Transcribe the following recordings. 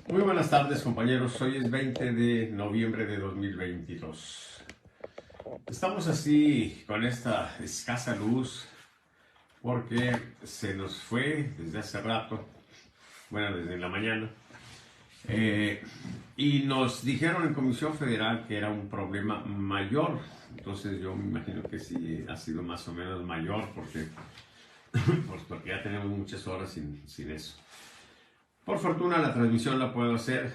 Muy buenas tardes, compañeros. Hoy es 20 de noviembre de 2022. Estamos así con esta escasa luz porque se nos fue desde hace rato, bueno, desde la mañana, y nos dijeron en Comisión Federal que era un problema mayor. Entonces yo me imagino que sí ha sido más o menos mayor porque ya tenemos muchas horas sin eso. Por fortuna la transmisión la puedo hacer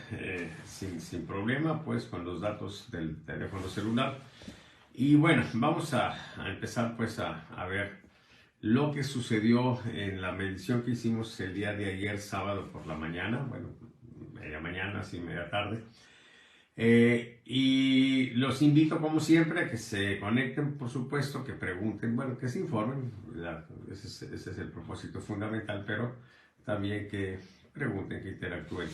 sin problema, pues con los datos del teléfono celular. Y bueno, vamos a empezar pues a ver lo que sucedió en la medición que hicimos el día de ayer, sábado por la mañana, bueno, media mañana, así media tarde. Y los invito como siempre a que se conecten, por supuesto, que pregunten, bueno, que se informen, ese es el propósito fundamental, pero también que pregunten, que interactúen.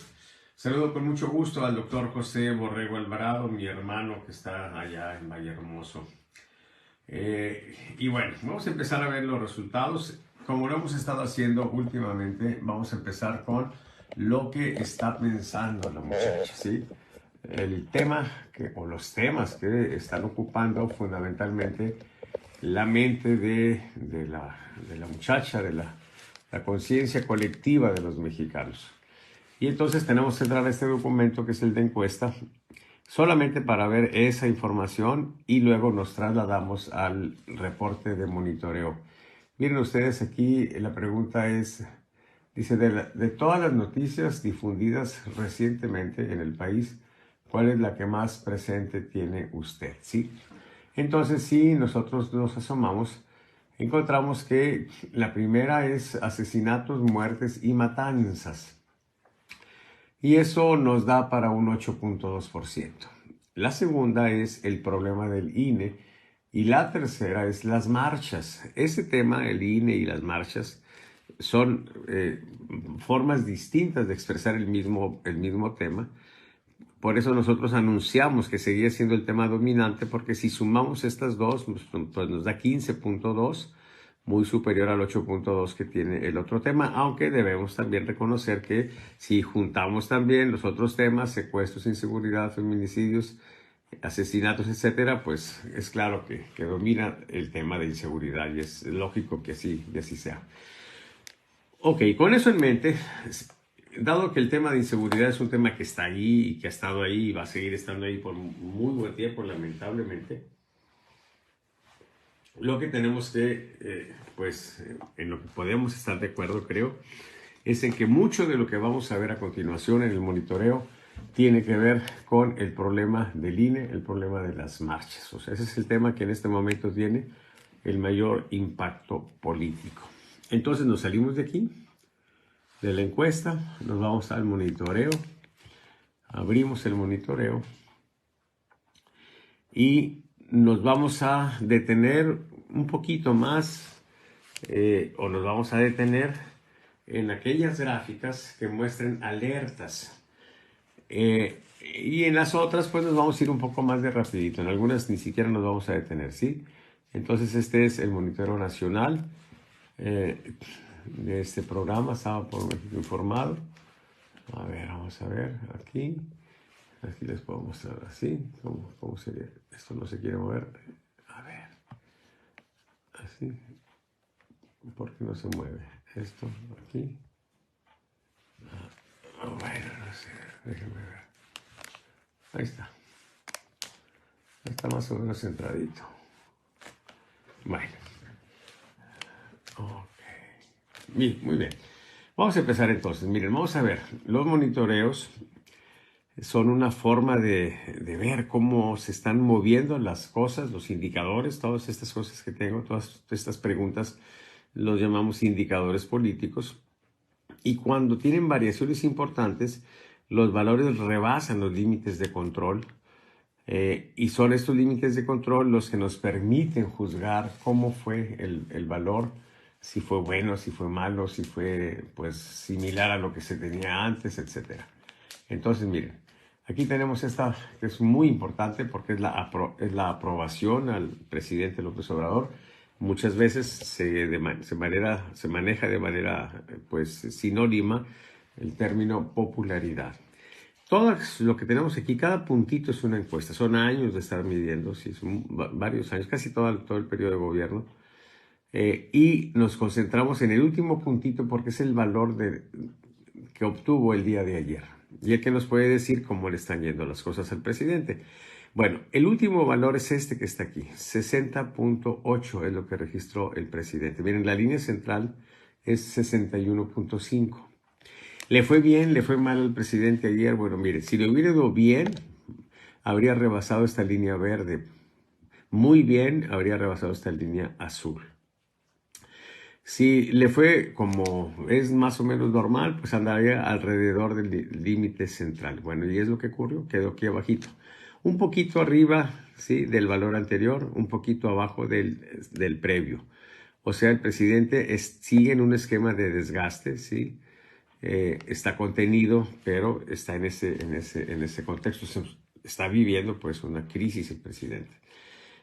Saludo con mucho gusto al doctor José Borrego Alvarado, mi hermano que está allá en Vallehermoso. Y bueno, vamos a empezar a ver los resultados. Como lo hemos estado haciendo últimamente, vamos a empezar con lo que está pensando la muchacha, ¿sí? El tema o los temas que están ocupando fundamentalmente la mente de la muchacha, de la conciencia colectiva de los mexicanos. Y entonces tenemos que entrar a este documento que es el de encuesta, solamente para ver esa información y luego nos trasladamos al reporte de monitoreo. Miren ustedes aquí, la pregunta es, dice, de todas las noticias difundidas recientemente en el país, ¿cuál es la que más presente tiene usted? ¿Sí? Entonces, si nosotros nos asomamos, encontramos que la primera es asesinatos, muertes y matanzas. Y eso nos da para un 8.2%. La segunda es el problema del INE. Y la tercera es las marchas. Ese tema, el INE y las marchas, son formas distintas de expresar el mismo tema. Por eso nosotros anunciamos que seguía siendo el tema dominante, porque si sumamos estas dos, pues nos da 15.2, muy superior al 8.2 que tiene el otro tema, aunque debemos también reconocer que si juntamos también los otros temas, secuestros, inseguridad, feminicidios, asesinatos, etcétera, pues es claro que domina el tema de inseguridad y es lógico que así sea. Ok, con eso en mente, dado que el tema de inseguridad es un tema que está ahí y que ha estado ahí y va a seguir estando ahí por muy buen tiempo, lamentablemente, lo que tenemos que, en lo que podemos estar de acuerdo, creo, es en que mucho de lo que vamos a ver a continuación en el monitoreo tiene que ver con el problema del INE, el problema de las marchas. O sea, ese es el tema que en este momento tiene el mayor impacto político. Entonces nos salimos de aquí, de la encuesta, nos vamos al monitoreo, abrimos el monitoreo y nos vamos a detener un poquito más o nos vamos a detener en aquellas gráficas que muestren alertas. Y en las otras pues nos vamos a ir un poco más de rapidito. En algunas ni siquiera nos vamos a detener, ¿sí? Entonces este es el monitoreo nacional de este programa, Sábado por México Informado. A ver, vamos a ver aquí. Aquí les puedo mostrar así. ¿Cómo sería? Esto no se quiere mover. A ver. Así. ¿Por qué no se mueve? Esto aquí. Bueno, no sé. Déjenme ver. Ahí está. Está más o menos centradito. Bueno. Ok. Muy bien. Vamos a empezar entonces. Miren, vamos a ver. Los monitoreos son una forma de ver cómo se están moviendo las cosas, los indicadores, todas estas cosas que tengo, todas estas preguntas, los llamamos indicadores políticos. Y cuando tienen variaciones importantes, los valores rebasan los límites de control. Y son estos límites de control los que nos permiten juzgar cómo fue el valor, si fue bueno, si fue malo, si fue pues similar a lo que se tenía antes, etc. Entonces, miren, aquí tenemos esta que es muy importante porque es la aprobación al presidente López Obrador. Muchas veces se maneja de manera pues sinónima el término popularidad. Todo lo que tenemos aquí, cada puntito es una encuesta. Son años de estar midiendo, sí, son varios años, casi todo el periodo de gobierno. Y nos concentramos en el último puntito porque es el valor que obtuvo el día de ayer. Y el que nos puede decir cómo le están yendo las cosas al presidente. Bueno, el último valor es este que está aquí. 60.8 es lo que registró el presidente. Miren, la línea central es 61.5. ¿Le fue bien? ¿Le fue mal al presidente ayer? Bueno, mire, si le hubiera ido bien, habría rebasado esta línea verde. Muy bien, habría rebasado esta línea azul. Si le fue como es más o menos normal, pues andaría alrededor del límite central. Bueno, y es lo que ocurrió, quedó aquí abajito. Un poquito arriba, ¿sí?, del valor anterior, un poquito abajo del previo. O sea, el presidente sigue en un esquema de desgaste, ¿sí? Está contenido, pero está en ese contexto. Está viviendo pues una crisis el presidente.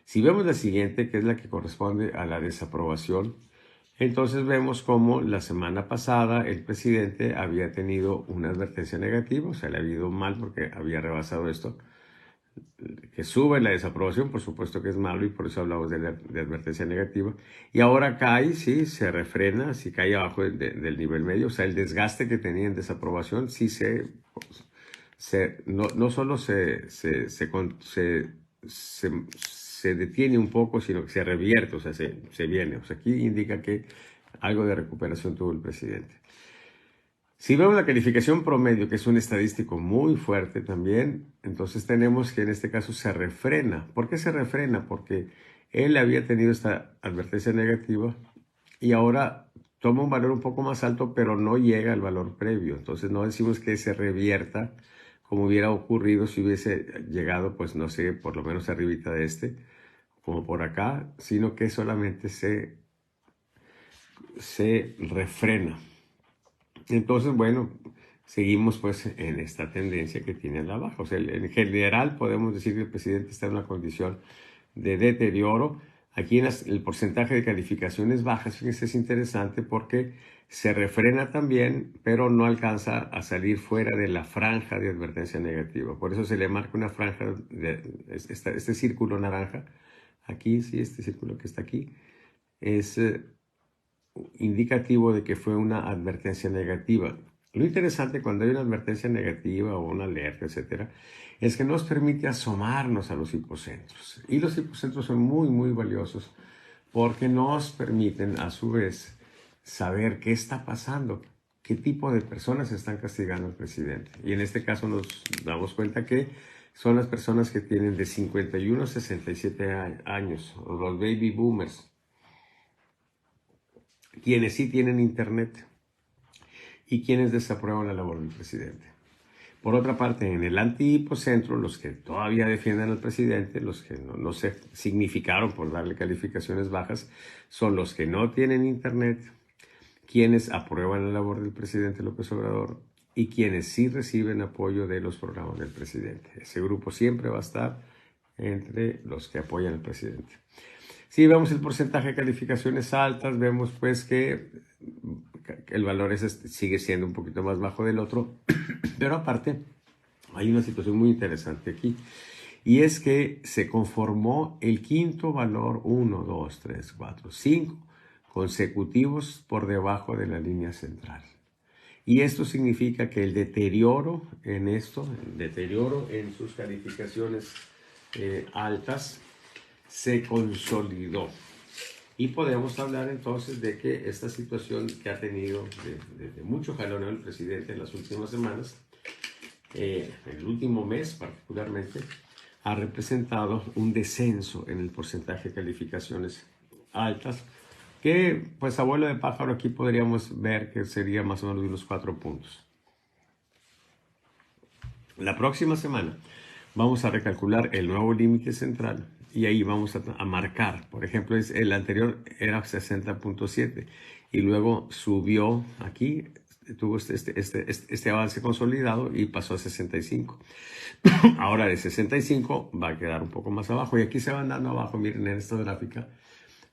Si vemos la siguiente, que es la que corresponde a la desaprobación, entonces vemos cómo la semana pasada el presidente había tenido una advertencia negativa, o sea, le había ido mal porque había rebasado esto. Que sube la desaprobación, por supuesto que es malo y por eso hablamos de advertencia negativa. Y ahora cae, sí, se refrena, sí cae abajo del nivel medio, o sea, el desgaste que tenía en desaprobación sí no solo se detiene un poco, sino que se revierte, o sea, se viene. O sea, aquí indica que algo de recuperación tuvo el presidente. Si vemos la calificación promedio, que es un estadístico muy fuerte también, entonces tenemos que en este caso se refrena. ¿Por qué se refrena? Porque él había tenido esta advertencia negativa y ahora toma un valor un poco más alto, pero no llega al valor previo. Entonces no decimos que se revierta como hubiera ocurrido si hubiese llegado, pues no sé, por lo menos arribita de como por acá, sino que solamente se refrena. Entonces, bueno, seguimos pues en esta tendencia que tiene a la baja. O sea, en general podemos decir que el presidente está en una condición de deterioro. Aquí en el porcentaje de calificaciones bajas, fíjense, es interesante porque se refrena también, pero no alcanza a salir fuera de la franja de advertencia negativa. Por eso se le marca una franja, este círculo naranja, aquí, sí, este círculo que está aquí, es indicativo de que fue una advertencia negativa. Lo interesante cuando hay una advertencia negativa o una alerta, etcétera, es que nos permite asomarnos a los hipocentros. Y los hipocentros son muy, muy valiosos porque nos permiten, a su vez, saber qué está pasando, qué tipo de personas están castigando al presidente. Y en este caso nos damos cuenta que son las personas que tienen de 51 a 67 años, los baby boomers, quienes sí tienen internet y quienes desaprueban la labor del presidente. Por otra parte, en el anti-hipocentro, los que todavía defienden al presidente, los que no se significaron por darle calificaciones bajas, son los que no tienen internet, quienes aprueban la labor del presidente López Obrador y quienes sí reciben apoyo de los programas del presidente. Ese grupo siempre va a estar entre los que apoyan al presidente. Si vemos el porcentaje de calificaciones altas, vemos pues que el valor sigue siendo un poquito más bajo del otro, pero aparte hay una situación muy interesante aquí, y es que se conformó el quinto valor 1, 2, 3, 4, 5 consecutivos por debajo de la línea central. Y esto significa que el deterioro en sus calificaciones altas se consolidó. Y podemos hablar entonces de que esta situación que ha tenido de mucho jaloneo el presidente en las últimas semanas, el último mes particularmente, ha representado un descenso en el porcentaje de calificaciones altas, que pues a vuelo de pájaro aquí podríamos ver que sería más o menos de unos 4 puntos. La próxima semana vamos a recalcular el nuevo límite central y ahí vamos a marcar. Por ejemplo, el anterior era 60.7 y luego subió aquí, tuvo este avance consolidado y pasó a 65. Ahora de 65 va a quedar un poco más abajo y aquí se van dando abajo, miren en esta gráfica,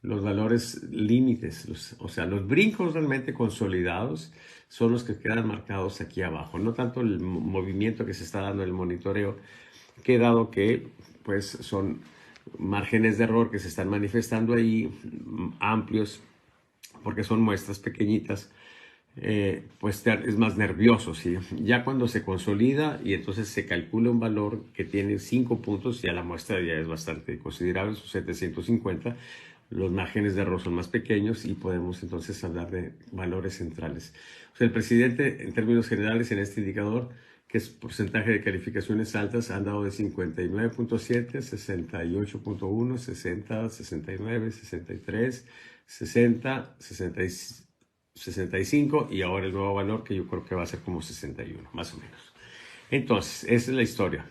los valores límites, o sea, los brincos realmente consolidados son los que quedan marcados aquí abajo, no tanto el movimiento que se está dando, el monitoreo, que dado que pues son márgenes de error que se están manifestando ahí amplios, porque son muestras pequeñitas, pues es más nervioso, ¿sí? Ya cuando se consolida y entonces se calcula un valor que tiene 5 puntos, ya la muestra ya es bastante considerable, son 750, los márgenes de error son más pequeños y podemos entonces hablar de valores centrales. O sea, el presidente, en términos generales, en este indicador, que es porcentaje de calificaciones altas, han dado de 59.7, 68.1, 60, 69, 63, 60, 65 y ahora el nuevo valor que yo creo que va a ser como 61, más o menos. Entonces, esa es la historia.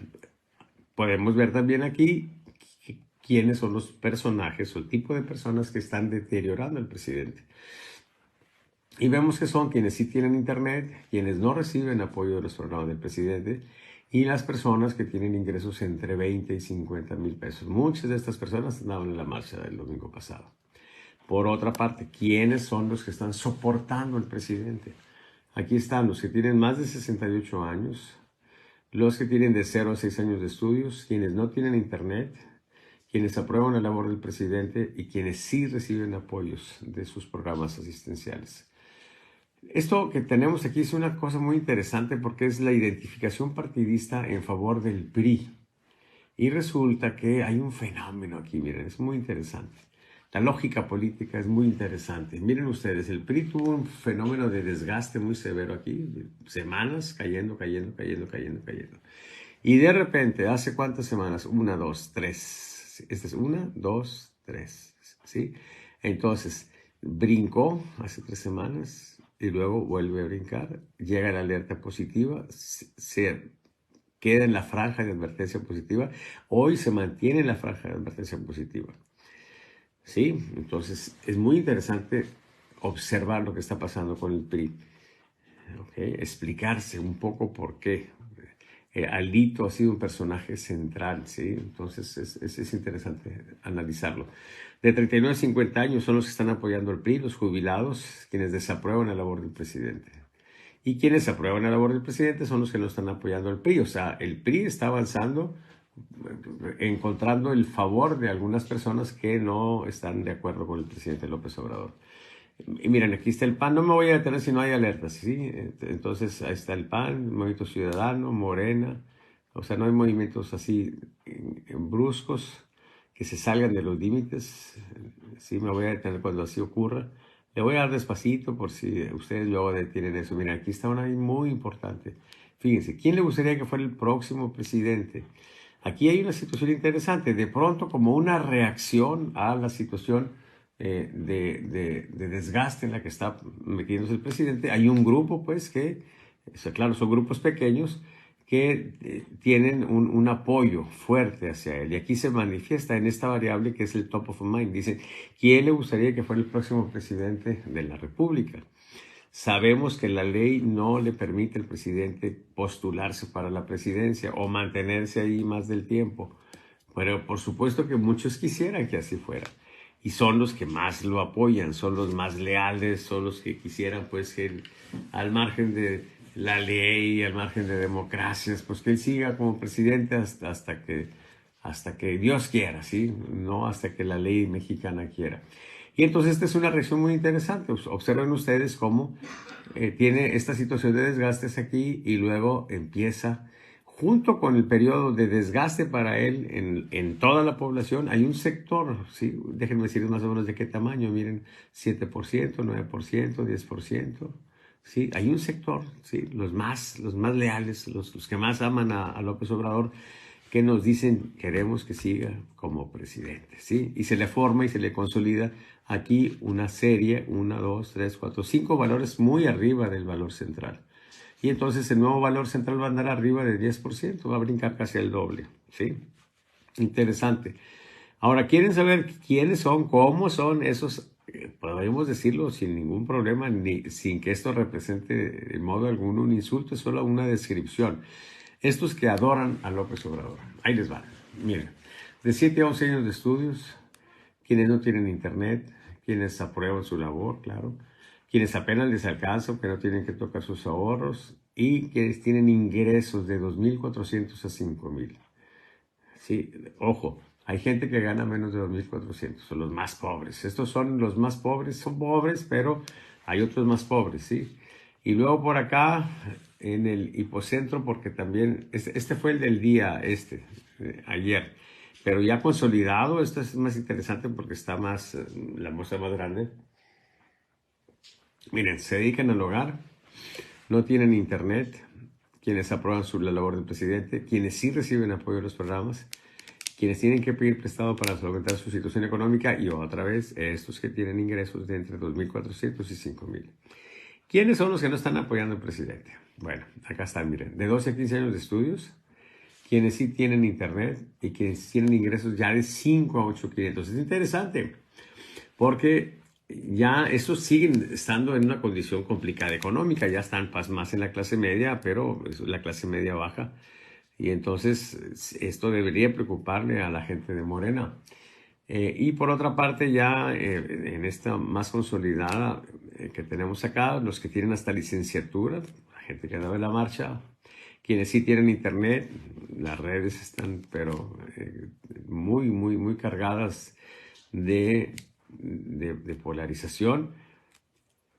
Podemos ver también aquí quiénes son los personajes o el tipo de personas que están deteriorando al presidente. Y vemos que son quienes sí tienen internet, quienes no reciben apoyo de los programas del presidente y las personas que tienen ingresos entre 20 y 50 mil pesos. Muchas de estas personas andaban en la marcha del domingo pasado. Por otra parte, ¿quiénes son los que están soportando al presidente? Aquí están los que tienen más de 68 años, los que tienen de 0 a 6 años de estudios, quienes no tienen internet, quienes aprueban la labor del presidente y quienes sí reciben apoyos de sus programas asistenciales. Esto que tenemos aquí es una cosa muy interesante porque es la identificación partidista en favor del PRI. Y resulta que hay un fenómeno aquí, miren, es muy interesante. La lógica política es muy interesante. Miren ustedes, el PRI tuvo un fenómeno de desgaste muy severo aquí, semanas cayendo. Y de repente, ¿hace cuántas semanas? 1, 2, 3. Esta es 1, 2, 3. ¿Sí? Entonces, brincó hace 3 semanas y luego vuelve a brincar. Llega la alerta positiva, se queda en la franja de advertencia positiva. Hoy se mantiene en la franja de advertencia positiva. ¿Sí? Entonces, es muy interesante observar lo que está pasando con el PRI. ¿Okay? Explicarse un poco por qué. Alito ha sido un personaje central, ¿sí? Entonces es interesante analizarlo. De 39 a 50 años son los que están apoyando al PRI, los jubilados, quienes desaprueban la labor del presidente. Y quienes aprueban la labor del presidente son los que no están apoyando al PRI. O sea, el PRI está avanzando, encontrando el favor de algunas personas que no están de acuerdo con el presidente López Obrador. Y miren, aquí está el PAN, no me voy a detener si no hay alertas, ¿sí? Entonces ahí está el PAN, Movimiento Ciudadano, Morena, o sea, no hay movimientos así bruscos que se salgan de los límites, sí, me voy a detener cuando así ocurra. Le voy a dar despacito por si ustedes luego detienen eso. Miren, aquí está una muy importante. Fíjense, ¿quién le gustaría que fuera el próximo presidente? Aquí hay una situación interesante, de pronto como una reacción a la situación de desgaste en la que está metiéndose el presidente. Hay un grupo, pues, que, claro, son grupos pequeños que tienen un apoyo fuerte hacia él. Y aquí se manifiesta en esta variable que es el top of mind. Dice, ¿quién le gustaría que fuera el próximo presidente de la República? Sabemos que la ley no le permite al presidente postularse para la presidencia o mantenerse ahí más del tiempo. Pero por supuesto que muchos quisieran que así fuera. Y son los que más lo apoyan, son los más leales, son los que quisieran, pues, que al margen de la ley, al margen de democracias, pues que él siga como presidente hasta que Dios quiera, ¿sí? No hasta que la ley mexicana quiera. Y entonces esta es una reacción muy interesante. Observen ustedes cómo tiene esta situación de desgastes aquí y luego empieza, junto con el periodo de desgaste para él en toda la población, hay un sector, ¿sí? Déjenme decirles más o menos de qué tamaño, miren, 7%, 9%, 10%, ¿sí? Hay un sector, ¿sí? Los más leales, los que más aman a López Obrador, que nos dicen queremos que siga como presidente, ¿sí? Y se le forma y se le consolida aquí una serie, 1, 2, 3, 4, 5 valores muy arriba del valor central. Y entonces el nuevo valor central va a andar arriba de 10%, va a brincar casi el doble, ¿sí? Interesante. Ahora, ¿quieren saber quiénes son, cómo son esos? Podemos decirlo sin ningún problema, ni sin que esto represente de modo alguno un insulto, es solo una descripción. Estos que adoran a López Obrador. Ahí les va. Miren, de 7 a 11 años de estudios, quienes no tienen internet, quienes aprueban su labor, claro, quienes apenas les alcanza, que no tienen que tocar sus ahorros, y quienes tienen ingresos de 2.400 a 5.000. Sí, ojo, hay gente que gana menos de 2.400, son los más pobres. Estos son los más pobres, son pobres, pero hay otros más pobres, ¿sí? Y luego por acá, en el hipocentro, porque también, este fue el del día, ayer, pero ya consolidado. Esto es más interesante porque está más, la muestra más grande. Miren, se dedican al hogar, no tienen internet, quienes aprueban la labor del presidente, quienes sí reciben apoyo de los programas, quienes tienen que pedir prestado para solventar su situación económica, y otra vez estos que tienen ingresos de entre 2.400 y 5.000. ¿Quiénes son los que no están apoyando al presidente? Bueno, acá están, miren, de 12 a 15 años de estudios, quienes sí tienen internet y quienes tienen ingresos ya de 5 a 8.500. Es interesante porque ya estos siguen estando en una condición complicada económica, ya están más en la clase media, pero es la clase media baja. Y entonces esto debería preocuparle a la gente de Morena. Y por otra parte, ya en esta más consolidada que tenemos acá, los que tienen hasta licenciatura, la gente que da de la marcha, quienes sí tienen internet, las redes están pero muy, muy, muy cargadas de polarización,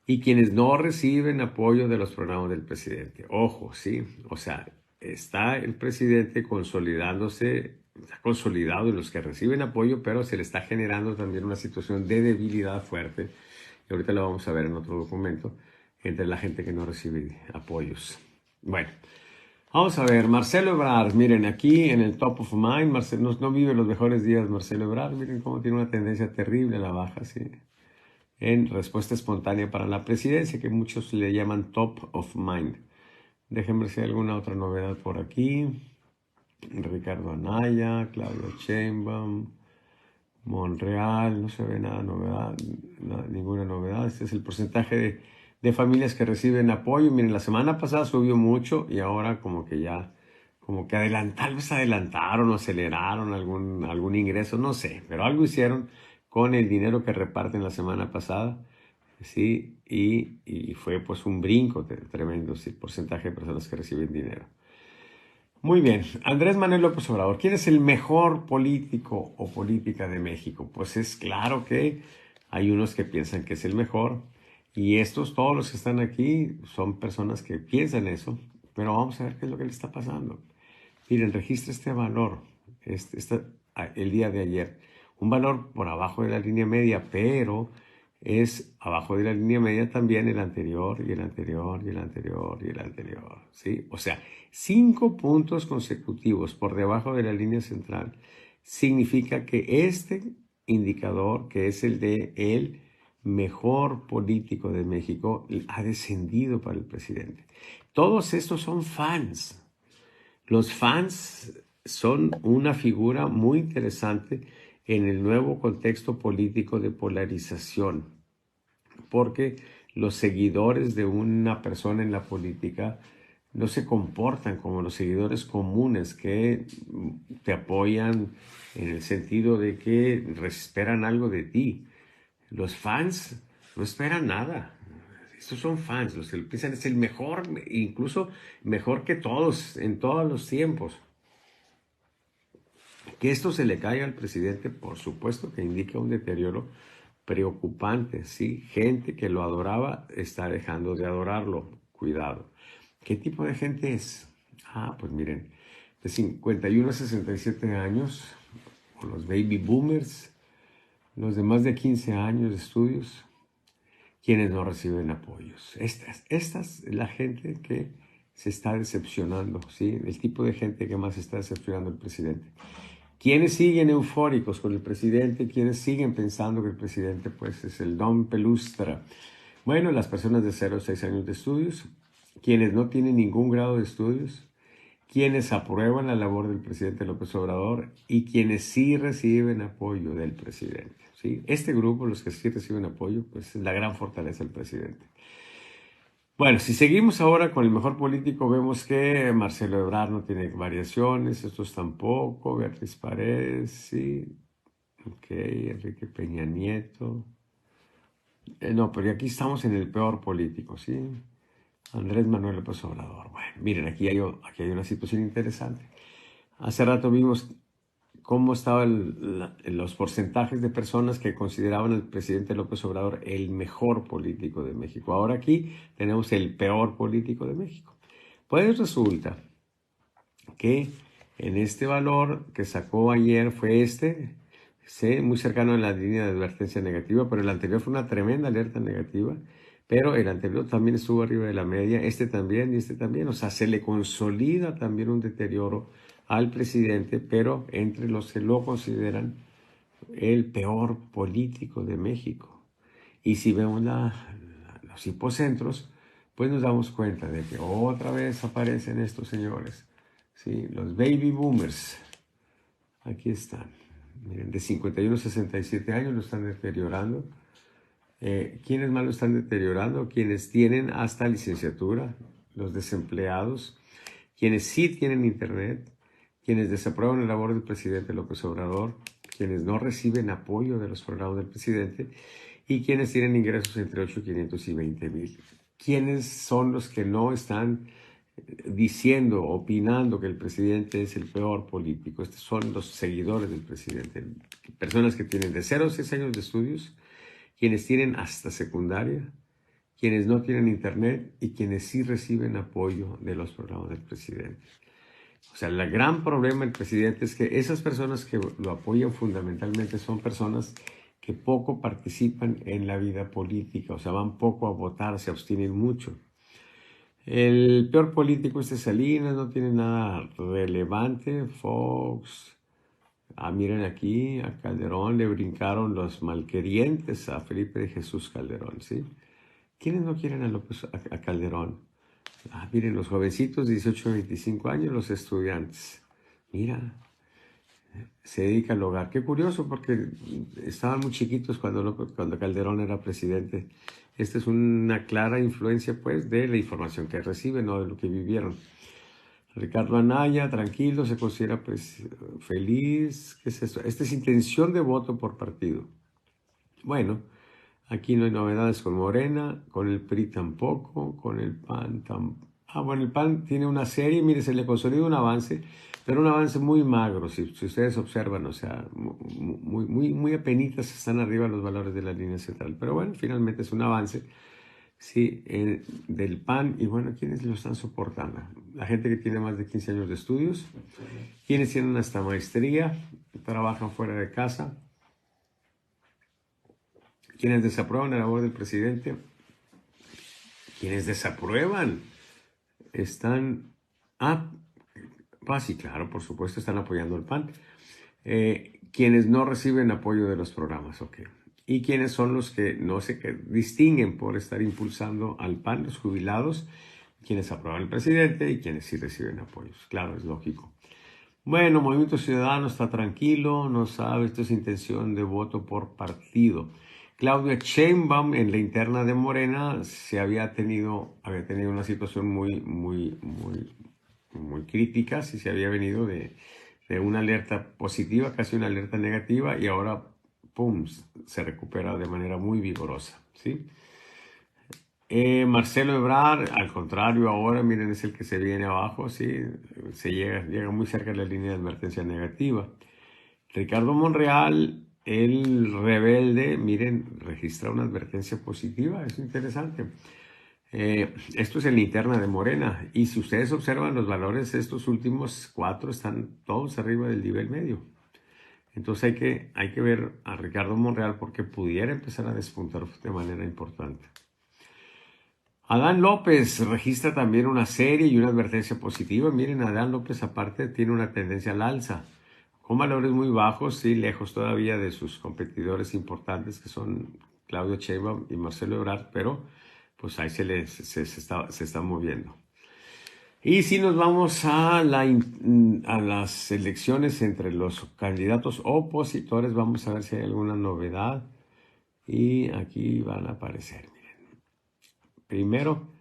y quienes no reciben apoyo de los programas del presidente. Ojo, ¿sí? O sea, está el presidente consolidándose, está consolidado en los que reciben apoyo, pero se le está generando también una situación de debilidad fuerte, y ahorita lo vamos a ver en otro documento, entre la gente que no recibe apoyos. Bueno, vamos a ver, Marcelo Ebrard, miren, aquí en el top of mind, Marcelo, no vive los mejores días Marcelo Ebrard, miren cómo tiene una tendencia terrible a la baja, ¿sí? En respuesta espontánea para la presidencia, que muchos le llaman top of mind. Déjenme ver si hay alguna otra novedad por aquí. Ricardo Anaya, Claudio Sheinbaum, Monreal, no se ve ninguna novedad. Este es el porcentaje de familias que reciben apoyo. Miren, la semana pasada subió mucho y ahora como que tal vez adelantaron o aceleraron algún ingreso, no sé, pero algo hicieron con el dinero que reparten la semana pasada, ¿sí? Y fue pues un brinco tremendo, ¿sí? El porcentaje de personas que reciben dinero. Muy bien, Andrés Manuel López Obrador, ¿quién es el mejor político o política de México? Pues es claro que hay unos que piensan que es el mejor, y todos los que están aquí, son personas que piensan eso, pero vamos a ver qué es lo que le está pasando. Miren, registra este valor el día de ayer. Un valor por abajo de la línea media, pero es abajo de la línea media también el anterior, y el anterior, y el anterior, y el anterior, ¿sí? O sea, 5 puntos consecutivos por debajo de la línea central significa que este indicador, que es el de el mejor político de México, ha descendido para el presidente. Todos estos son fans. Los fans son una figura muy interesante en el nuevo contexto político de polarización, porque los seguidores de una persona en la política no se comportan como los seguidores comunes que te apoyan en el sentido de que esperan algo de ti. Los fans no esperan nada. Estos son fans, los que piensan es el mejor, incluso mejor que todos, en todos los tiempos. Que esto se le caiga al presidente, por supuesto que indica un deterioro preocupante, ¿sí? Gente que lo adoraba está dejando de adorarlo. Cuidado. ¿Qué tipo de gente es? Pues miren, de 51 a 67 años, o los baby boomers, los de más de 15 años de estudios, quienes no reciben apoyos. Esta es la gente que se está decepcionando, ¿sí? El tipo de gente que más está decepcionando al presidente. ¿Quiénes siguen eufóricos con el presidente? ¿Quiénes siguen pensando que el presidente pues es el Don Pelustra? Bueno, las personas de 0 a 6 años de estudios, quienes no tienen ningún grado de estudios, quienes aprueban la labor del presidente López Obrador y quienes sí reciben apoyo del presidente, ¿sí? Este grupo, los que sí reciben apoyo, pues es la gran fortaleza del presidente. Bueno, si seguimos ahora con el mejor político, vemos que Marcelo Ebrard no tiene variaciones, estos tampoco, Beatriz Paredes, sí, Ok, Enrique Peña Nieto. No, pero aquí estamos en el peor político, ¿sí? Andrés Manuel López Obrador. Bueno, miren, aquí hay una situación interesante. Hace rato vimos cómo estaban los porcentajes de personas que consideraban al presidente López Obrador el mejor político de México. Ahora aquí tenemos el peor político de México. Pues resulta que en este valor que sacó ayer fue sí, muy cercano a la línea de advertencia negativa, pero el anterior fue una tremenda alerta negativa, pero el anterior también estuvo arriba de la media, este también y este también, o sea, se le consolida también un deterioro al presidente, pero entre los que lo consideran el peor político de México. Y si vemos los hipocentros, pues nos damos cuenta de que otra vez aparecen estos señores, ¿sí? Los baby boomers. Aquí están. Miren, de 51 a 67 años lo están deteriorando. ¿Quiénes más lo están deteriorando? Quienes tienen hasta licenciatura, los desempleados, quienes sí tienen internet, quienes desaprueban la labor del presidente López Obrador, quienes no reciben apoyo de los programas del presidente y quienes tienen ingresos entre 8.500 y 20.000. ¿Quiénes son los que no están diciendo, opinando que el presidente es el peor político? Estos son los seguidores del presidente, personas que tienen de 0 a 6 años de estudios, quienes tienen hasta secundaria, quienes no tienen internet y quienes sí reciben apoyo de los programas del presidente. O sea, el gran problema del presidente es que esas personas que lo apoyan fundamentalmente son personas que poco participan en la vida política, o sea, van poco a votar, se abstienen mucho. El peor político es de Salinas, no tiene nada relevante. Fox. Miren aquí, a Calderón le brincaron los malquerientes a Felipe de Jesús Calderón, ¿sí? ¿Quiénes no quieren a Calderón? Miren, los jovencitos, 18 a 25 años, los estudiantes. Mira, se dedica al hogar. Qué curioso, porque estaban muy chiquitos cuando Calderón era presidente. Esta es una clara influencia, pues, de la información que reciben, no de lo que vivieron. Ricardo Anaya, tranquilo, se considera pues, feliz. ¿Qué es esto? Esta es intención de voto por partido. Bueno, aquí no hay novedades con Morena, con el PRI tampoco, con el PAN tampoco. Bueno, el PAN tiene una serie, mire, se le consolida un avance, pero un avance muy magro, si ustedes observan, o sea, muy apenitas están arriba los valores de la línea central. Pero bueno, finalmente es un avance, sí, del PAN. Y bueno, ¿quiénes lo están soportando? La gente que tiene más de 15 años de estudios, quienes tienen hasta maestría, trabajan fuera de casa, quienes desaprueban la labor del presidente, quienes desaprueban están, sí, claro, por supuesto, están apoyando al PAN. Quienes no reciben apoyo de los programas, ok. Y quienes son los que no se distinguen por estar impulsando al PAN, los jubilados, quienes aprueban al presidente y quienes sí reciben apoyos. Claro, es lógico. Bueno, Movimiento Ciudadano está tranquilo, no sabe, esto es intención de voto por partido. Claudia Sheinbaum en la interna de Morena había tenido una situación muy crítica, sí se había venido de una alerta positiva, casi una alerta negativa, y ahora, ¡pum!, se recupera de manera muy vigorosa, ¿sí? Marcelo Ebrard, al contrario, ahora miren, es el que se viene abajo, ¿sí? Llega muy cerca de la línea de advertencia negativa. Ricardo Monreal, el rebelde, miren, registra una advertencia positiva, es interesante. Esto es en la interna de Morena, y si ustedes observan los valores, estos últimos 4 están todos arriba del nivel medio. Entonces hay que ver a Ricardo Monreal porque pudiera empezar a despuntar de manera importante. Adán López registra también una serie y una advertencia positiva. Miren, Adán López aparte tiene una tendencia al alza, con valores muy bajos, sí, lejos todavía de sus competidores importantes que son Claudio Sheinbaum y Marcelo Ebrard, pero pues ahí se está moviendo. Y si nos vamos a las elecciones entre los candidatos opositores, vamos a ver si hay alguna novedad. Y aquí van a aparecer, miren. Primero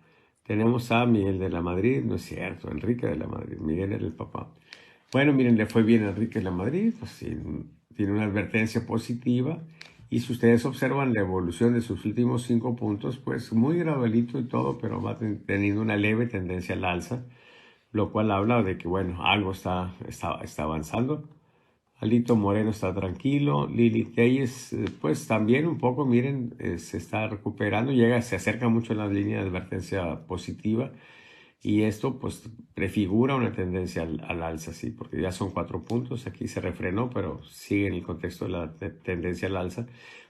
tenemos a Miguel de la Madrid, no es cierto, Enrique de la Madrid, Miguel era el papá. Bueno, miren, le fue bien a Enrique La Madrid, pues sí, tiene una advertencia positiva. Y si ustedes observan la evolución de sus últimos 5 puntos, pues muy gradualito y todo, pero va teniendo una leve tendencia al alza, lo cual habla de que, bueno, algo está avanzando. Alito Moreno está tranquilo, Lili Telles, pues también un poco, miren, se está recuperando, se acerca mucho a la línea de advertencia positiva. Y esto pues prefigura una tendencia al alza, sí, porque ya son 4 puntos, aquí se refrenó, pero sigue en el contexto de la tendencia al alza,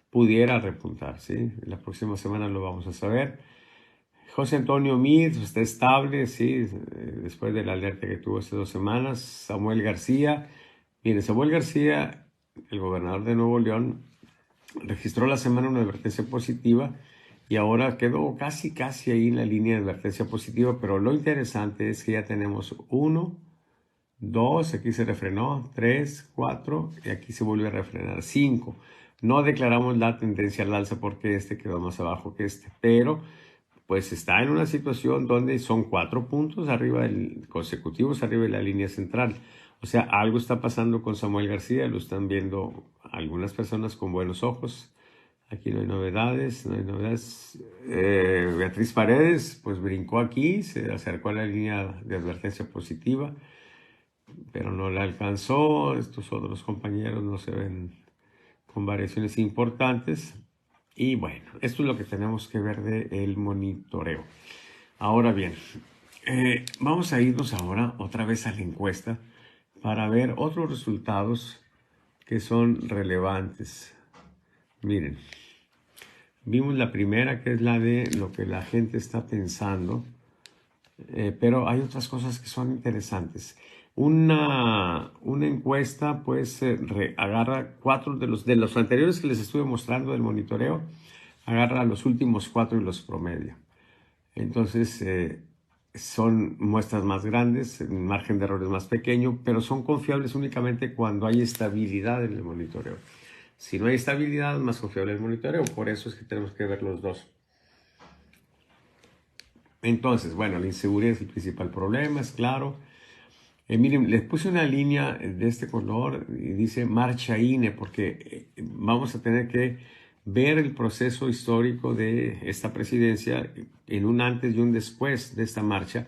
pudiera repuntar, sí, la próxima semana lo vamos a saber. José Antonio Meade está estable, sí, después de la alerta que tuvo hace 2 semanas. Samuel García, mire, Samuel García, el gobernador de Nuevo León, registró la semana una advertencia positiva y ahora quedó casi ahí en la línea de advertencia positiva, pero lo interesante es que ya tenemos 1, 2, aquí se refrenó, 3, 4 y aquí se vuelve a refrenar, 5. No declaramos la tendencia al alza porque este quedó más abajo que este, pero pues está en una situación donde son 4 puntos consecutivos arriba de la línea central. O sea, algo está pasando con Samuel García, lo están viendo algunas personas con buenos ojos. Aquí no hay novedades, no hay novedades. Beatriz Paredes, pues brincó aquí, se acercó a la línea de advertencia positiva, pero no la alcanzó. Estos otros compañeros no se ven con variaciones importantes. Y bueno, esto es lo que tenemos que ver del monitoreo. Ahora bien, vamos a irnos ahora otra vez a la encuesta para ver otros resultados que son relevantes. Miren, vimos la primera, que es la de lo que la gente está pensando, pero hay otras cosas que son interesantes. Una encuesta, pues, agarra 4 de los anteriores que les estuve mostrando del monitoreo, agarra los últimos 4 y los promedia. Entonces, son muestras más grandes, el margen de error es más pequeño, pero son confiables únicamente cuando hay estabilidad en el monitoreo. Si no hay estabilidad, es más confiable el monitoreo. Por eso es que tenemos que ver los dos. Entonces, bueno, la inseguridad es el principal problema, es claro. Miren, les puse una línea de este color y dice marcha INE, porque vamos a tener que ver el proceso histórico de esta presidencia en un antes y un después de esta marcha.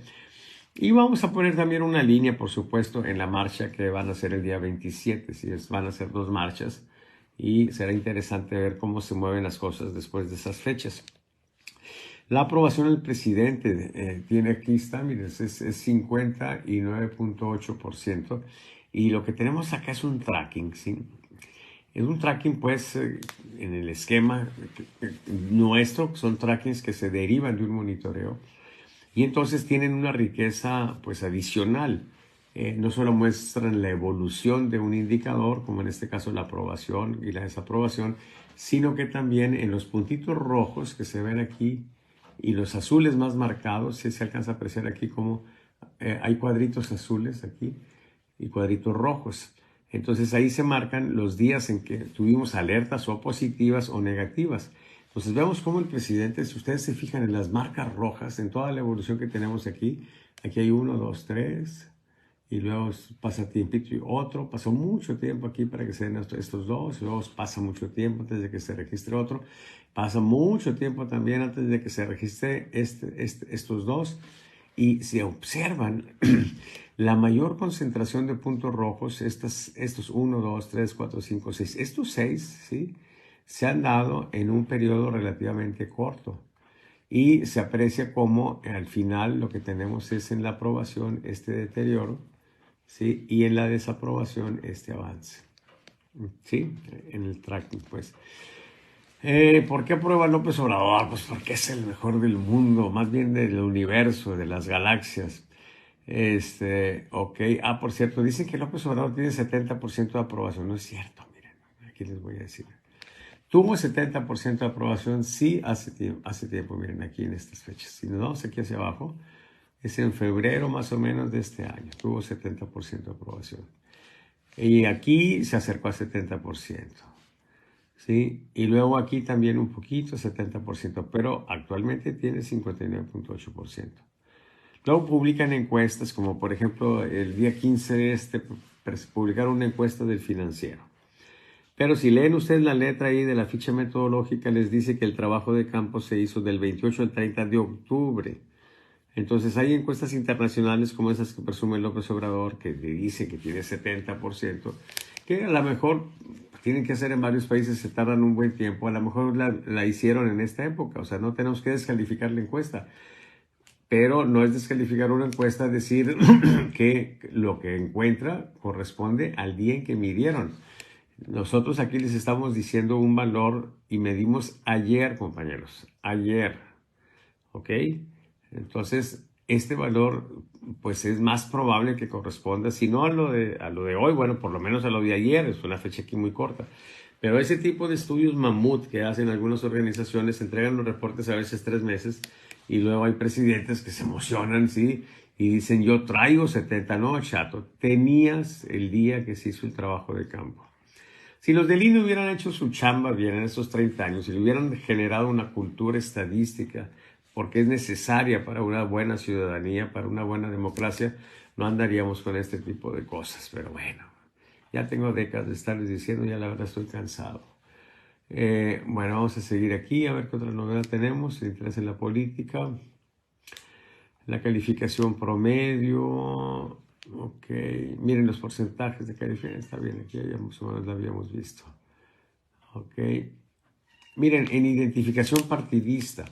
Y vamos a poner también una línea, por supuesto, en la marcha que van a ser el día 27, ¿sí? Van a ser 2 marchas y será interesante ver cómo se mueven las cosas después de esas fechas. La aprobación del presidente tiene aquí está, miren, es 59.8%. Y lo que tenemos acá es un tracking, ¿sí? Es un tracking, pues, en el esquema nuestro, son trackings que se derivan de un monitoreo y entonces tienen una riqueza, pues, adicional. No solo muestran la evolución de un indicador, como en este caso la aprobación y la desaprobación, sino que también en los puntitos rojos que se ven aquí y los azules más marcados, si se alcanza a apreciar aquí como hay cuadritos azules aquí y cuadritos rojos. Entonces ahí se marcan los días en que tuvimos alertas o positivas o negativas. Entonces vemos cómo el presidente, si ustedes se fijan en las marcas rojas, en toda la evolución que tenemos aquí hay 1, 2, 3, y luego pasa tiempito y otro, pasó mucho tiempo aquí para que se den estos dos, y luego pasa mucho tiempo antes de que se registre otro, pasa mucho tiempo también antes de que se registre estos dos, y se observan la mayor concentración de puntos rojos, estos 1, 2, 3, 4, 5, 6, estos 6, ¿sí? Se han dado en un periodo relativamente corto. Y se aprecia como al final lo que tenemos es en la aprobación este deterioro, ¿sí? Y en la desaprobación este avance, ¿sí? En el tracking, pues. ¿Por qué aprueba López Obrador? Pues porque es el mejor del mundo, más bien del universo, de las galaxias. Ok. Por cierto, dicen que López Obrador tiene 70% de aprobación. No es cierto, miren, aquí les voy a decir. Tuvo 70% de aprobación, sí, hace tiempo, miren, aquí en estas fechas. Si nos vamos aquí hacia abajo, es en febrero más o menos de este año. Tuvo 70% de aprobación. Y aquí se acercó a 70%. ¿Sí? Y luego aquí también un poquito, 70%, pero actualmente tiene 59.8%. Luego publican encuestas, como por ejemplo el día 15 publicaron una encuesta del Financiero. Pero si leen ustedes la letra ahí de la ficha metodológica, les dice que el trabajo de campo se hizo del 28 al 30 de octubre. Entonces hay encuestas internacionales como esas que presume López Obrador, que le dice que tiene 70%, que a lo mejor tienen que hacer en varios países, se tardan un buen tiempo, a lo mejor la hicieron en esta época, o sea, no tenemos que descalificar la encuesta, pero no es descalificar una encuesta decir que lo que encuentra corresponde al día en que midieron. Nosotros aquí les estamos diciendo un valor y medimos ayer, compañeros, ayer, ¿ok? Entonces, este valor, pues es más probable que corresponda, si no a lo de hoy, bueno, por lo menos a lo de ayer, es una fecha aquí muy corta. Pero ese tipo de estudios mamut que hacen algunas organizaciones, entregan los reportes a veces 3 meses, y luego hay presidentes que se emocionan, ¿sí? Y dicen, yo traigo 70, no, chato, tenías el día que se hizo el trabajo de campo. Si los del INE hubieran hecho su chamba bien en esos 30 años, si le hubieran generado una cultura estadística, porque es necesaria para una buena ciudadanía, para una buena democracia, no andaríamos con este tipo de cosas. Pero bueno, ya tengo décadas de estarles diciendo, ya la verdad estoy cansado. Bueno, vamos a seguir aquí, a ver qué otra novedad tenemos. El interés en la política, la calificación promedio. Ok, miren los porcentajes de calificación, está bien, aquí ya más o menos lo habíamos visto. Ok, miren, en identificación partidista,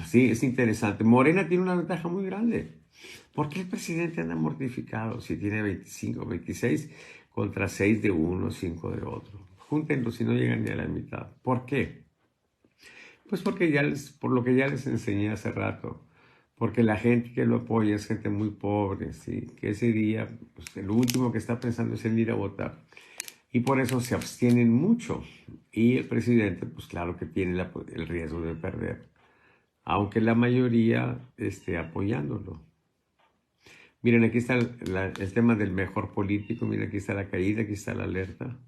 sí, es interesante. Morena tiene una ventaja muy grande. ¿Por qué el presidente anda mortificado si tiene 25, 26 contra 6 de uno, 5 de otro? Júntenlos si no llegan ni a la mitad. ¿Por qué? Pues porque por lo que ya les enseñé hace rato, porque la gente que lo apoya es gente muy pobre, ¿sí? Que ese día, pues, el último que está pensando es en ir a votar. Y por eso se abstienen mucho. Y el presidente, pues claro que tiene el riesgo de perder, aunque la mayoría esté apoyándolo. Miren, aquí está el tema del mejor político, miren, aquí está la caída, aquí está la alerta,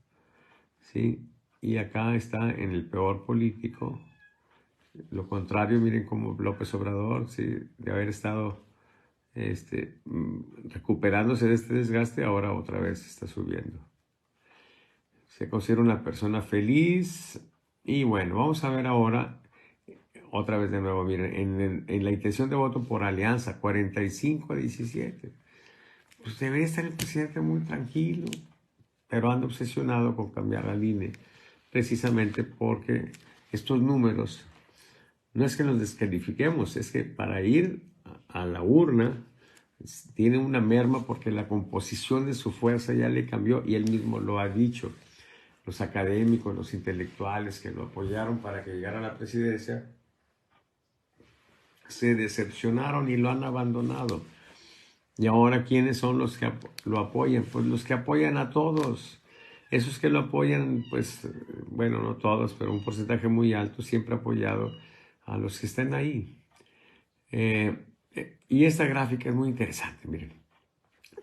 ¿sí? Y acá está en el peor político. Lo contrario, miren como López Obrador, ¿sí? De haber estado recuperándose de este desgaste, ahora otra vez está subiendo. Se considera una persona feliz. Y bueno, vamos a ver ahora, otra vez de nuevo, miren, en la intención de voto por alianza, 45-17. Pues debería estar el presidente muy tranquilo, pero anda obsesionado con cambiar la línea, precisamente porque estos números, no es que nos descalifiquemos, es que para ir a la urna tiene una merma porque la composición de su fuerza ya le cambió y él mismo lo ha dicho. Los académicos, los intelectuales que lo apoyaron para que llegara a la presidencia, se decepcionaron y lo han abandonado. Y ahora, ¿quiénes son los que lo apoyan? Pues los que apoyan a todos. Esos que lo apoyan, pues, bueno, no todos, pero un porcentaje muy alto, siempre apoyado a los que estén ahí. Y esta gráfica es muy interesante, miren.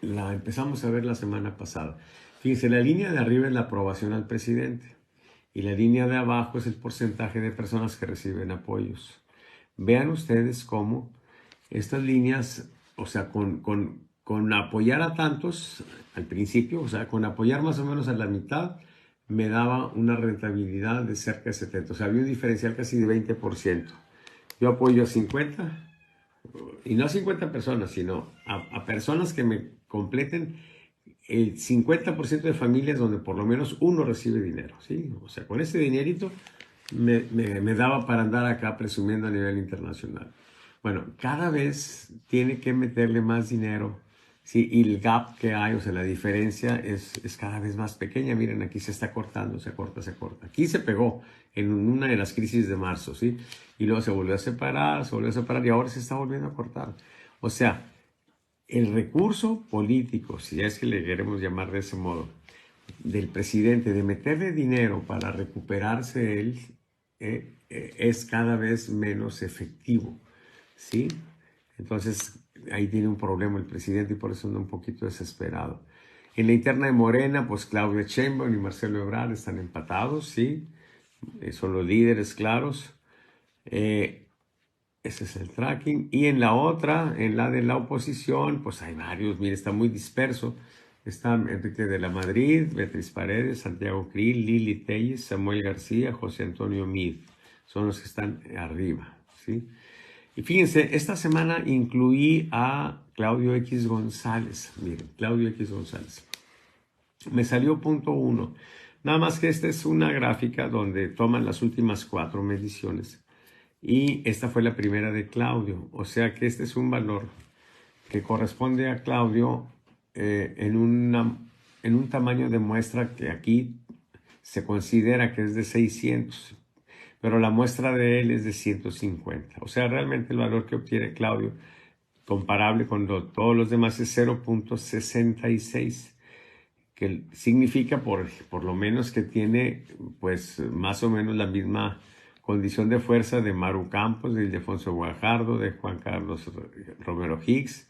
La empezamos a ver la semana pasada. Fíjense, la línea de arriba es la aprobación al presidente y la línea de abajo es el porcentaje de personas que reciben apoyos. Vean ustedes cómo estas líneas, o sea, con apoyar a tantos al principio, o sea, con apoyar más o menos a la mitad, me daba una rentabilidad de cerca de 70. O sea, había un diferencial casi de 20%. Yo apoyo a 50, y no a 50 personas, sino a personas que me completen el 50% de familias donde por lo menos uno recibe dinero, ¿sí? O sea, con ese dinerito me daba para andar acá presumiendo a nivel internacional. Bueno, cada vez tiene que meterle más dinero, ¿sí? Y el gap que hay, o sea, la diferencia es cada vez más pequeña. Miren, aquí se está cortando, se corta, se corta. Aquí se pegó en una de las crisis de marzo, ¿sí? Y luego se volvió a separar, y ahora se está volviendo a cortar. O sea, el recurso político, si es que le queremos llamar de ese modo, del presidente, de meterle dinero para recuperarse él, es cada vez menos efectivo, ¿sí? Entonces, ahí tiene un problema el presidente y por eso anda un poquito desesperado. En la interna de Morena, pues Claudia Sheinbaum y Marcelo Ebrard están empatados, ¿sí? Son los líderes claros. Ese es el tracking. Y en la otra, en la de la oposición, pues hay varios. Mire, está muy disperso. Está Enrique de la Madrid, Beatriz Paredes, Santiago Krill, Lili Telles, Samuel García, José Antonio Mid. Son los que están arriba, ¿sí? Y fíjense, esta semana incluí a Claudio X González. Miren, Claudio X González. Me salió punto uno. Nada más que esta es una gráfica donde toman las últimas 4 mediciones. Y esta fue la primera de Claudio. O sea que este es un valor que corresponde a Claudio en un tamaño de muestra que aquí se considera que es de 600, pero la muestra de él es de 150. O sea, realmente el valor que obtiene Claudio, comparable con todos los demás, es 0.66, que significa por lo menos que tiene pues más o menos la misma condición de fuerza de Maru Campos, de Ildefonso Guajardo, de Juan Carlos Romero Hicks,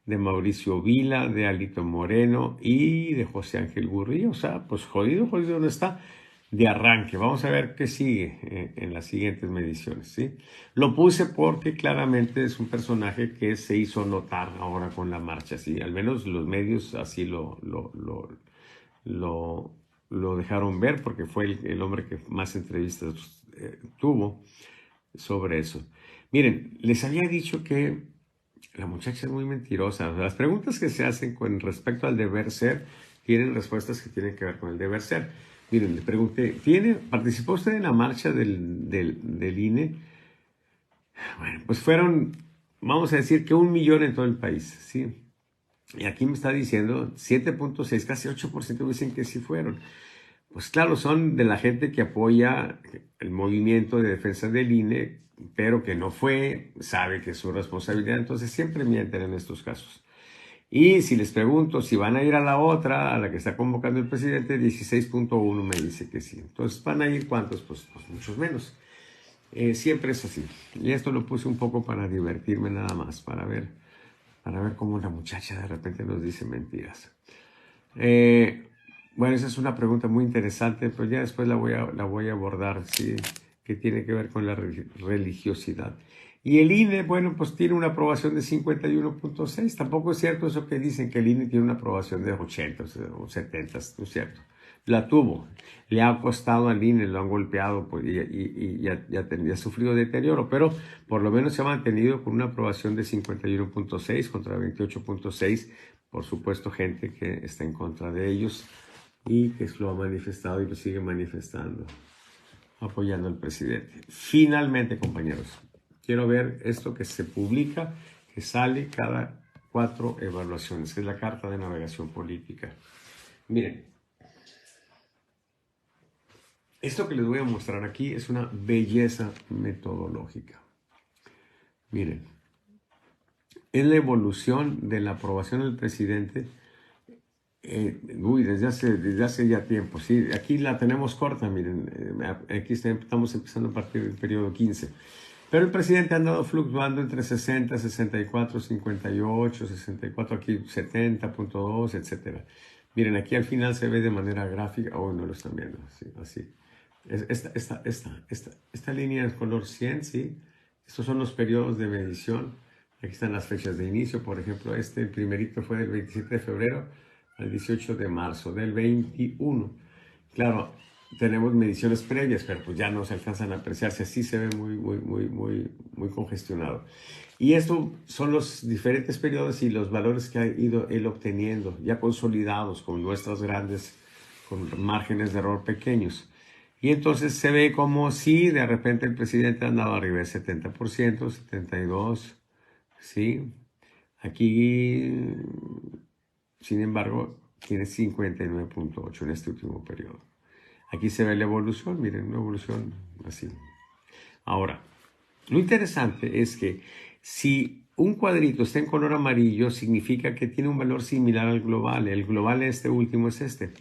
de Mauricio Vila, de Alito Moreno y de José Ángel Gurría. O sea, pues jodido no está de arranque. Vamos a ver qué sigue en las siguientes mediciones, ¿sí? Lo puse porque claramente es un personaje que se hizo notar ahora con la marcha, ¿sí? Al menos los medios así lo dejaron ver porque fue el hombre que más entrevistas tuvo sobre eso. Miren, les había dicho que la muchacha es muy mentirosa. O sea, las preguntas que se hacen con respecto al deber ser tienen respuestas que tienen que ver con el deber ser. Miren, le pregunté, ¿participó usted en la marcha del INE? Bueno, pues fueron, vamos a decir que 1 millón en todo el país, ¿sí? Y aquí me está diciendo 7.6, casi 8% dicen que sí fueron. Pues claro, son de la gente que apoya el movimiento de defensa del INE, pero que no fue, sabe que es su responsabilidad, entonces siempre mienten en estos casos. Y si les pregunto si van a ir a la otra, a la que está convocando el presidente, 16.1 me dice que sí. Entonces, ¿van a ir cuántos? Pues muchos menos. Siempre es así. Y esto lo puse un poco para divertirme nada más, para ver cómo la muchacha de repente nos dice mentiras. Bueno, esa es una pregunta muy interesante, pero ya después la voy a abordar, ¿sí? Que tiene que ver con la religiosidad. Y el INE, bueno, pues tiene una aprobación de 51.6. Tampoco es cierto eso que dicen que el INE tiene una aprobación de 80 o 70, no es cierto. La tuvo. Le ha costado al INE, lo han golpeado pues, y ya ha sufrido deterioro, pero por lo menos se ha mantenido con una aprobación de 51.6 contra 28.6. Por supuesto, gente que está en contra de ellos y que lo ha manifestado y lo sigue manifestando, apoyando al presidente. Finalmente, compañeros, quiero ver esto que se publica, que sale cada 4 evaluaciones, que es la Carta de Navegación Política. Miren, esto que les voy a mostrar aquí es una belleza metodológica. Miren, es la evolución de la aprobación del presidente desde hace ya tiempo, sí, aquí la tenemos corta, miren, aquí estamos empezando a partir del periodo 15, pero el presidente ha andado fluctuando entre 60, 64, 58, 64, aquí 70.2, etcétera. Miren, aquí al final se ve de manera gráfica, no lo están viendo, sí, así. Esta línea es color 100, sí, estos son los periodos de medición, aquí están las fechas de inicio, por ejemplo, el primerito fue del 27 de febrero, al 18 de marzo del 21. Claro, tenemos mediciones previas, pero pues ya no se alcanzan a apreciarse. Así se ve muy congestionado. Y esto son los diferentes periodos y los valores que ha ido él obteniendo, ya consolidados con nuestras grandes, con márgenes de error pequeños. Y entonces se ve como si de repente el presidente ha andado arriba del 70%, 72%, ¿sí? Aquí, sin embargo, tiene 59.8 en este último periodo. Aquí se ve la evolución, miren, una evolución así. Ahora, lo interesante es que si un cuadrito está en color amarillo, significa que tiene un valor similar al global. El global último es este.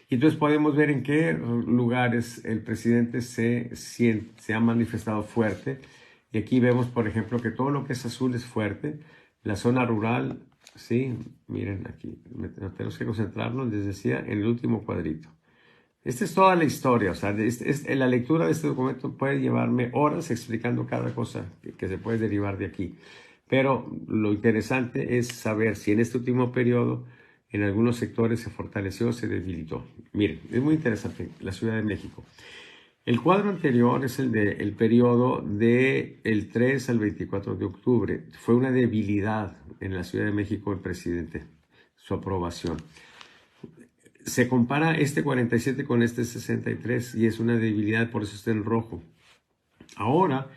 Y entonces podemos ver en qué lugares el presidente se ha manifestado fuerte. Y aquí vemos, por ejemplo, que todo lo que es azul es fuerte. La zona rural, sí, miren aquí, tenemos que concentrarnos, les decía, en el último cuadrito. Esta es toda la historia, o sea, la lectura de este documento puede llevarme horas explicando cada cosa que se puede derivar de aquí. Pero lo interesante es saber si en este último periodo en algunos sectores se fortaleció o se debilitó. Miren, es muy interesante la Ciudad de México. El cuadro anterior es el periodo del 3 al 24 de octubre. Fue una debilidad en la Ciudad de México el presidente, su aprobación. Se compara este 47 con este 63 y es una debilidad, por eso está en rojo. Ahora,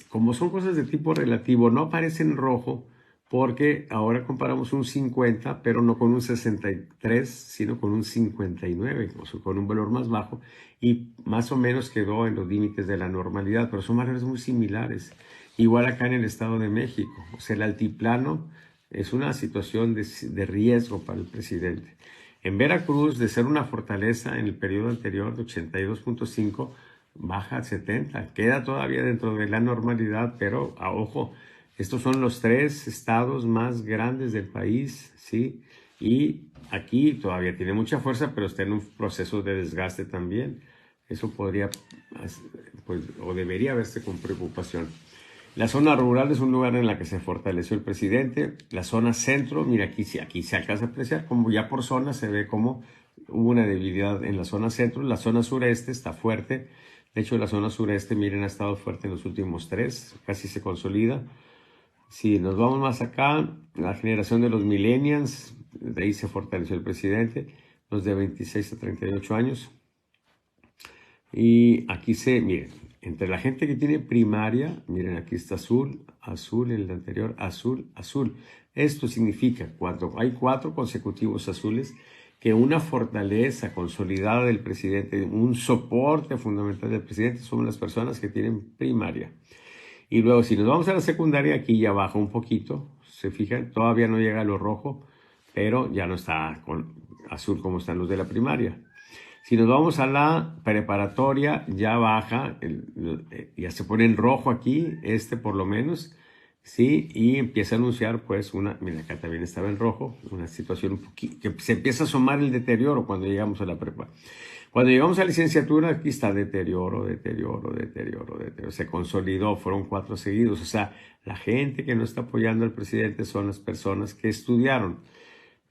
como son cosas de tipo relativo, no aparece en rojo porque ahora comparamos un 50, pero no con un 63, sino con un 59, o sea, con un valor más bajo, y más o menos quedó en los límites de la normalidad, pero son valores muy similares. Igual acá en el Estado de México, o sea, el altiplano es una situación de riesgo para el presidente. En Veracruz, de ser una fortaleza en el periodo anterior de 82.5, baja a 70, queda todavía dentro de la normalidad, pero ojo, estos son los 3 estados más grandes del país, ¿sí? Y aquí todavía tiene mucha fuerza, pero está en un proceso de desgaste también. Eso podría, pues, o debería verse con preocupación. La zona rural es un lugar en la que se fortaleció el presidente. La zona centro, mira, aquí se alcanza a apreciar, como ya por zona se ve como hubo una debilidad en la zona centro. La zona sureste está fuerte. De hecho, la zona sureste, miren, ha estado fuerte en los últimos 3, casi se consolida. Si nos vamos más acá, la generación de los millennials, de ahí se fortaleció el presidente, los de 26 a 38 años. Y aquí miren, entre la gente que tiene primaria, miren, aquí está azul, azul, en el anterior, azul, azul. Esto significa, cuando hay 4 consecutivos azules, que una fortaleza consolidada del presidente, un soporte fundamental del presidente son las personas que tienen primaria. Y luego, si nos vamos a la secundaria, aquí ya baja un poquito, se fijan, todavía no llega a lo rojo, pero ya no está con azul como están los de la primaria. Si nos vamos a la preparatoria, ya baja, ya se pone en rojo aquí, por lo menos, ¿sí? Y empieza a anunciar, pues, mira, acá también estaba en rojo, una situación un poquito, que se empieza a asomar el deterioro cuando llegamos a la prepa. Cuando llegamos a la licenciatura, aquí está deterioro, deterioro, deterioro, deterioro. Se consolidó, fueron 4 seguidos. O sea, la gente que no está apoyando al presidente son las personas que estudiaron.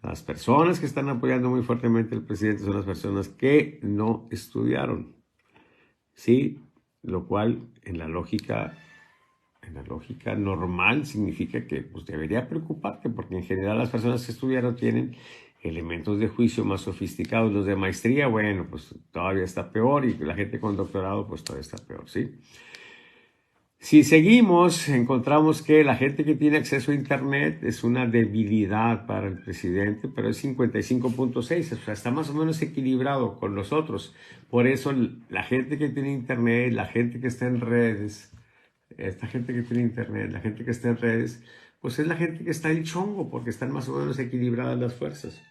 Las personas que están apoyando muy fuertemente al presidente son las personas que no estudiaron. Sí, lo cual en la lógica normal significa que pues, debería preocuparte, porque en general las personas que estudiaron tienen elementos de juicio más sofisticados. Los de maestría, bueno, pues todavía está peor, y la gente con doctorado, pues todavía está peor, ¿sí? Si seguimos, encontramos que la gente que tiene acceso a Internet es una debilidad para el presidente, pero es 55.6, o sea, está más o menos equilibrado con los otros. Por eso la gente que tiene Internet, la gente que está en redes, esta gente que tiene Internet, la gente que está en redes, pues es la gente que está en chongo, porque están más o menos equilibradas las fuerzas.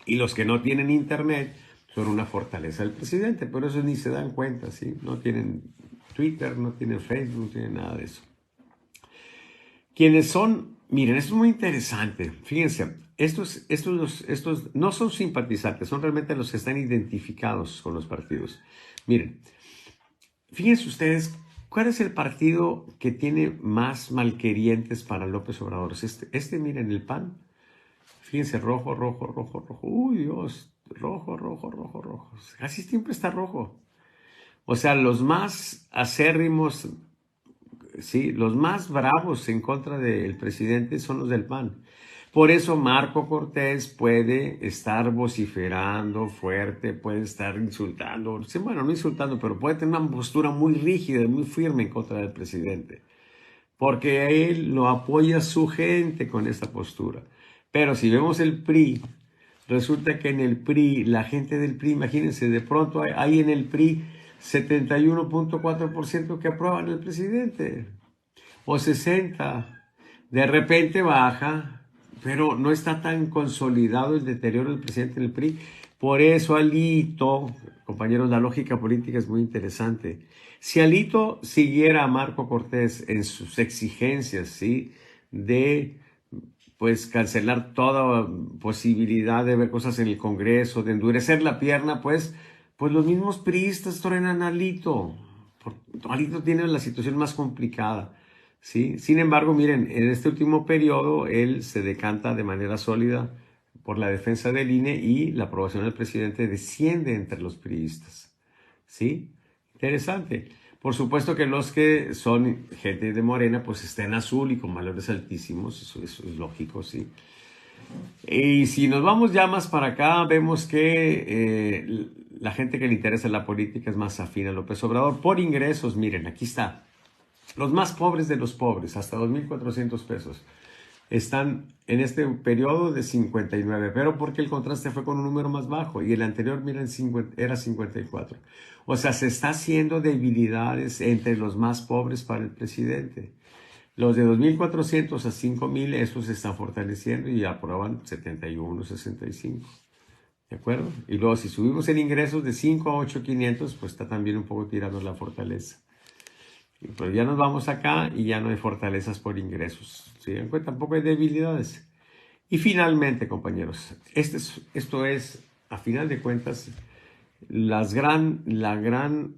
Y los que no tienen Internet son una fortaleza del presidente, pero eso ni se dan cuenta, ¿sí? No tienen Twitter, no tienen Facebook, no tienen nada de eso. Quienes son, miren, esto es muy interesante. Fíjense, estos no son simpatizantes, son realmente los que están identificados con los partidos. Miren, fíjense ustedes, ¿cuál es el partido que tiene más malquerientes para López Obrador? Miren, el PAN. Fíjense, rojo, rojo, rojo, rojo. Uy, Dios, rojo, rojo, rojo, rojo. Casi siempre está rojo. O sea, los más acérrimos, sí, los más bravos en contra del presidente son los del PAN. Por eso Marco Cortés puede estar vociferando fuerte, puede estar insultando, bueno, no insultando, pero puede tener una postura muy rígida, muy firme en contra del presidente, porque a él lo apoya su gente con esta postura. Pero si vemos el PRI, resulta que en el PRI, la gente del PRI, imagínense, de pronto hay en el PRI 71.4% que aprueban al presidente, o 60%. De repente baja, pero no está tan consolidado el deterioro del presidente en el PRI. Por eso Alito, compañeros, la lógica política es muy interesante. Si Alito siguiera a Marco Cortés en sus exigencias, ¿sí?, de pues cancelar toda posibilidad de ver cosas en el Congreso, de endurecer la pierna, pues los mismos priistas truenan a Alito. Alito tiene la situación más complicada, ¿sí? Sin embargo, miren, en este último periodo él se decanta de manera sólida por la defensa del INE y la aprobación del presidente desciende entre los priistas, ¿sí? Interesante. Por supuesto que los que son gente de Morena, pues está en azul y con valores altísimos, eso es lógico, sí. Y si nos vamos ya más para acá, vemos que la gente que le interesa la política es más afín a López Obrador. Por ingresos, miren, aquí está. Los más pobres de los pobres, hasta 2,400 pesos, están en este periodo de 59, pero porque el contraste fue con un número más bajo y el anterior, miren, era 54. O sea, se está haciendo debilidades entre los más pobres para el presidente. Los de 2,400 a 5,000, esos se están fortaleciendo y aprueban 71, 65. ¿De acuerdo? Y luego si subimos el ingresos de 5 a 8,500, pues está también un poco tirando la fortaleza. Pero ya nos vamos acá y ya no hay fortalezas por ingresos. ¿Sí? Tampoco hay debilidades. Y finalmente, compañeros, esto es, a final de cuentas, la gran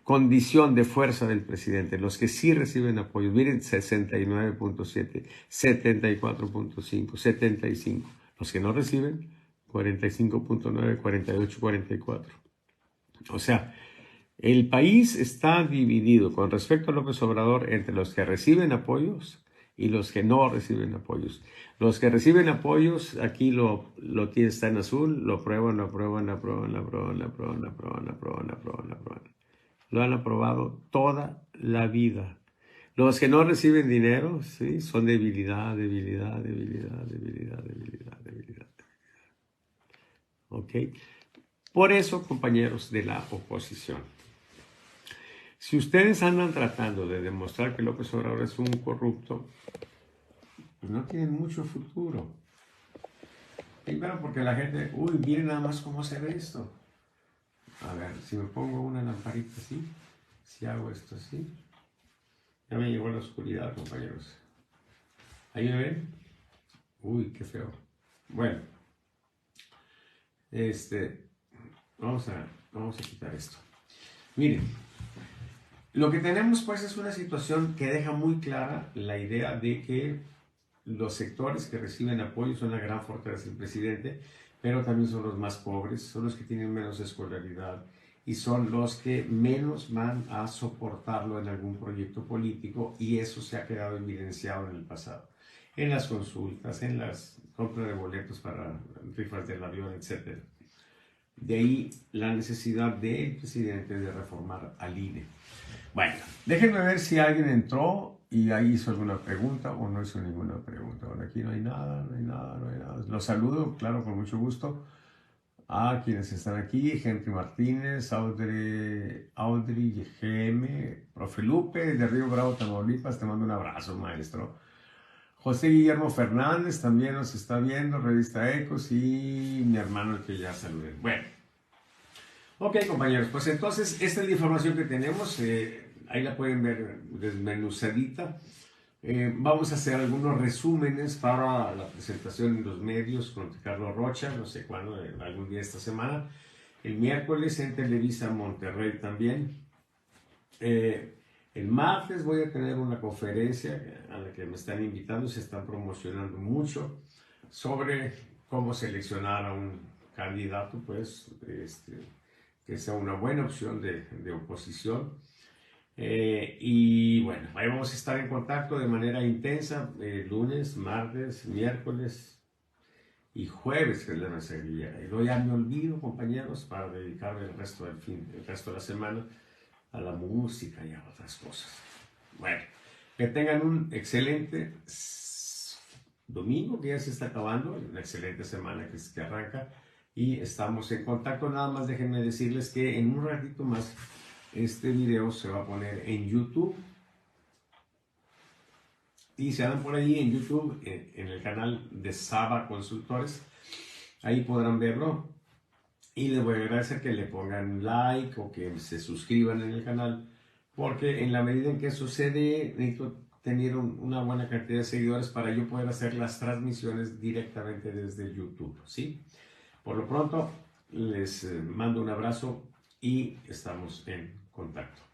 condición de fuerza del presidente. Los que sí reciben apoyo, miren, 69.7, 74.5, 75. Los que no reciben, 45.9, 48, 44. O sea, el país está dividido con respecto a López Obrador entre los que reciben apoyos y los que no reciben apoyos. Los que reciben apoyos, aquí está en azul, lo aprueban, lo aprueban, lo aprueban, lo aprueban, lo aprueban, lo aprueban, lo aprueban, lo aprueban, lo aprueban. Lo han aprobado toda la vida. Los que no reciben dinero, ¿sí? Son debilidad, debilidad, debilidad, debilidad, debilidad, debilidad. ¿Ok? Por eso, compañeros de la oposición, si ustedes andan tratando de demostrar que López Obrador es un corrupto, pues no tienen mucho futuro. Primero porque la gente, miren nada más cómo se ve esto. A ver, si me pongo una lamparita así, si hago esto así, ya me llegó la oscuridad, compañeros. ¿Ahí me ven? Uy, qué feo. Bueno, vamos a quitar esto. Miren, lo que tenemos pues es una situación que deja muy clara la idea de que los sectores que reciben apoyo son la gran fortaleza del presidente, pero también son los más pobres, son los que tienen menos escolaridad y son los que menos van a soportarlo en algún proyecto político, y eso se ha quedado evidenciado en el pasado, en las consultas, en las compras de boletos para rifas del avión, etc. De ahí la necesidad del presidente de reformar al INE. Bueno, déjenme ver si alguien entró y ahí hizo alguna pregunta o no hizo ninguna pregunta. Bueno, aquí no hay nada, no hay nada, no hay nada. Los saludo, claro, con mucho gusto a quienes están aquí: Henry Martínez, Audrey GM, Profe Lupe, de Río Bravo, Tamaulipas, te mando un abrazo, maestro. José Guillermo Fernández también nos está viendo, Revista Ecos, y mi hermano, el que ya saludé. Bueno, ok, compañeros, pues entonces esta es la información que tenemos. Ahí la pueden ver desmenuzadita. Vamos a hacer algunos resúmenes para la presentación en los medios con Ricardo Rocha, no sé cuándo, algún día esta semana. El miércoles en Televisa Monterrey también. El martes voy a tener una conferencia a la que me están invitando, se están promocionando mucho, sobre cómo seleccionar a un candidato, pues, que sea una buena opción de oposición. Y bueno, ahí vamos a estar en contacto de manera intensa, lunes, martes, miércoles y jueves, que es la mensajería. Y luego ya me olvido, compañeros, para dedicarme el resto de la semana a la música y a otras cosas. Bueno, que tengan un excelente domingo, que ya se está acabando, una excelente semana que arranca, y estamos en contacto. Nada más déjenme decirles que en un ratito más este video se va a poner en YouTube, y se dan por ahí en YouTube, en el canal de Saba Consultores, ahí podrán verlo. Y les voy a agradecer que le pongan like o que se suscriban en el canal, porque en la medida en que sucede, necesito tener una buena cantidad de seguidores para yo poder hacer las transmisiones directamente desde YouTube, ¿sí? Por lo pronto, les mando un abrazo y estamos en contacto.